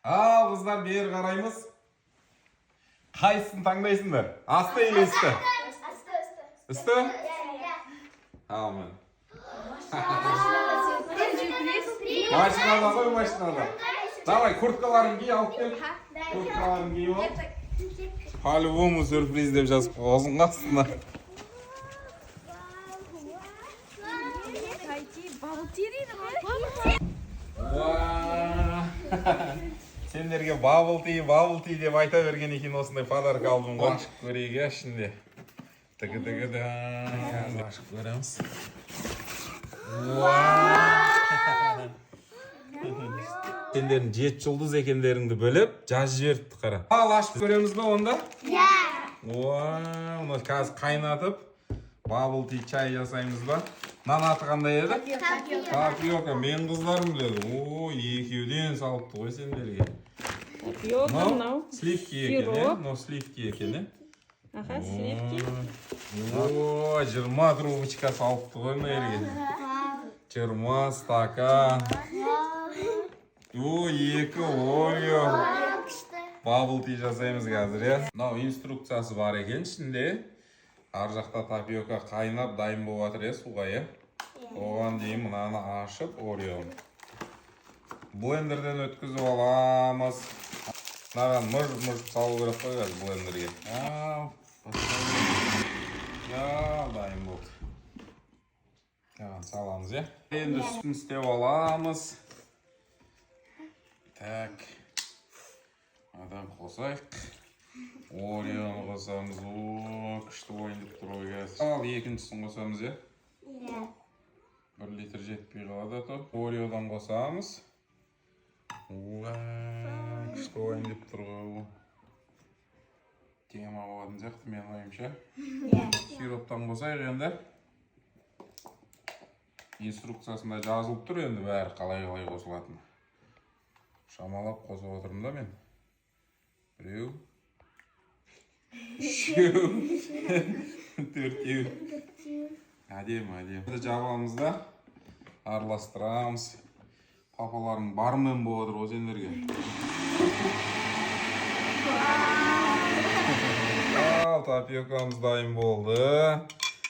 Қыздар бері қараймыз. Қайсысын таңдайсыңдар? Асты или үсті? Үсті? Tamam. Машинада ғой, машинада. Давай, курткаларын ки, алып кел. Курткаларын ки ол. По-любому сюрприз деп жазып қойғансың астына. Сендерге бабыл ти деп айта берген екен, осындай подарок алдым ғой. Ашып көрейік я ішінде. Тігі-тігі-ді. Ашып көреміз. Сендердің 7 жұлдыз екендеріңді бөліп, жазып жіберіпті қара. Ал ашып көреміз бе онда? Оны қазір қайнатып, бабыл ти чай жасаймыз ба? Нан аты қандай еді? Тапиока. Мен қыздарым біледі. Екеуден салыпты ғой сендерге. Сливки екен, сливки екен. Аха, сливки. 20 трубочка салыпты ғой мэрге. 20 стакан. 2 Орео. Бабыл ти жасаймыз қазір, я. Мынау инструкциясы бар екен ішінде. Ар жақта тапиока қайнап дайын болып жатыр, суға, я. Оған дейін мынаны ашып, Орео. Блендерден өткізіп аламыз. Мынаған мұж салу керек қой қазір блендерге. Дайын болды. Саламыз, я. Енді үстін істеп аламыз. Так. Адам қосайық. Ореоны қосамыз. Күшті ойындып тұр ғой қазір. Ал екіншісін қосамыз, я. 1 литр жетпей қалады тұр. Ореодан қосамыз. Күшті ойындып тұр ғой. Тема болатын сияқты мен ойымша. Сироптан қосайық енді. Инструкциясында жазылып тұр енді бәрі қалай қосылатын. Шамалап қосып отырмын да мен. 1, 3, 4. Әдем. Жабамыз да араластырамыз. Папаларың бармен болады ғой сендерге. Тапиокамыз дайын болды.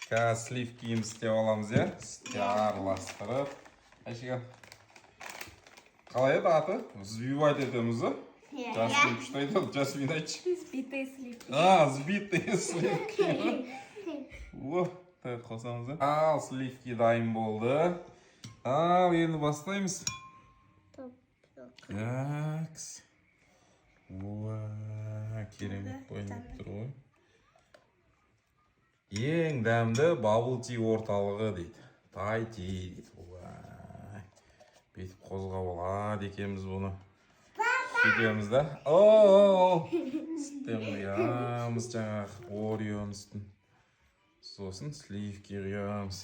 Қазір сливкиіміз істеп аламыз, я. Араластырып. Айшыға. Қалай еді аты? Взбивать етеміз, да? Жасмин күшті айтады, Жасмин айтшы. Сбитые сливки. Сбитые сливки. Так, қосамыз, да? Ал, сливки дайын болды. Ал, енді бастаймыз. Такс. Керемет ойнап тұр ғой. Ең дәмді бабыл ти орталығы дейді. Тай-ти дейді. Бетіп қозға болады екеміз бұны. Сөйтеміз да. Сүттен құямыз жаңағы Ореоның үстін. Сосын сливки құямыз.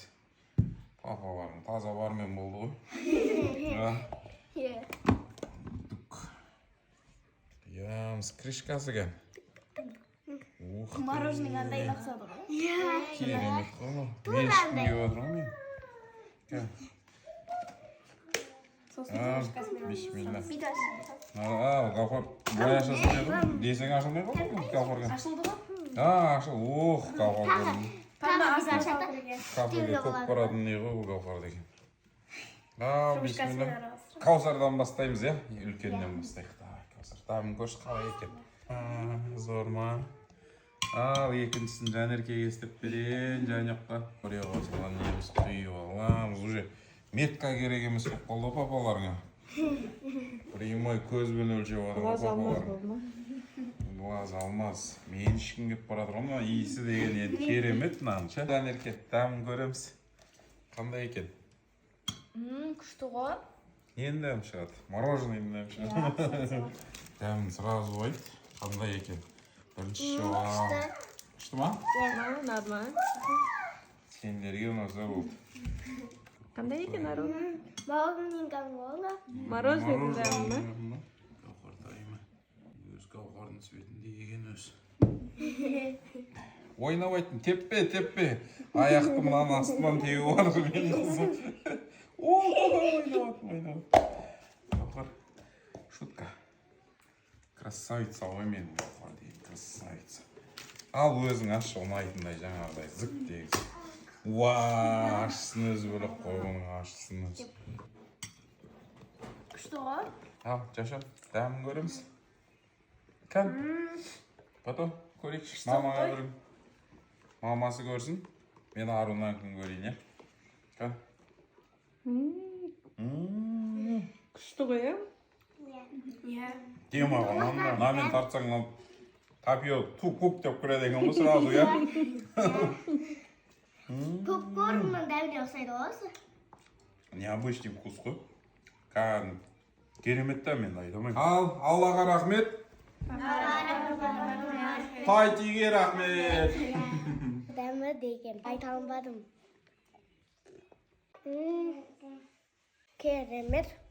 Папаларың таза бармен болды ғой. Құямыз крышкасы кәм. Мороженый қандай лақсады ғой. Керемет қой. Мен ішкім кеп отырмын мен. Кәм. Бисмилла. Гафар. Бой ашылсын деді. Десең ашылмай қалды ғой Гафарға. Ашылды ғой? Ашыл. Гафар көрдім. Кафеге көп баратын не ғой Гафар деген. Бисмилла. Каусардан бастаймыз, я? Үлкеннен бастайық. Каусар. Табын көрші қалай екен. Зор ма? Ал, екіншісін Жанеркеге істеп берейін, Жанекқа. Орео қосылған неміз құйып аламыз. Уже метка керек емес болып қалды папаларыңа. Прямой көзбен өлшеп отыр папаларың. Глаз алмас. Мен ішкім кеп баратыр ғой. Иісі деген енді керемет мынаның. Жанерке, дәмін көреміз. Қандай екен? Күшті ғой. Нені дәм шығады? Мороженыйдың дәм шығады. Дәмін сразу айт. Қандай екен? Бірінші жоға. Күшті ма? Нормально. Сендерге ұнаса болды. Қандай екен аруда? Мороженый голова. Мороженый дәмі. Қауқардаймы. Өз қауқардың светінде еген өз. Ойнабайтын, теппе. Аяқты мұнан астынан тегі бар мен қызым. Ойнабайтын. Қауқар, шутка. Красавица ғой мен бала деймін, красавица. Ал өзің ашшы ұнайтындай жаңағыдай зык дегіз. Уа, ашысын өзі бөлек қой, оның ашысын өзі. Күшті ғой? Ал, жаша, дәмін көреміз. Кәл. Потом көрейікші. Мамаға көрейін. Мамасы көрсін. Мен Арунан күн көрейін, е? Кәл. Күшті ғой, е? Демағын, намен тартсаң, тапио тук-пук деп көреді екен ғой сразу, я? Popcorn'un dävde olsaydı olsa. Необычный вкус қой. Кәдімгі керемет та мен айтамайын. Ал, Аллаға рахмет. Тайтиге рахмет. Dämme degen. Ayta almadım. Keremet.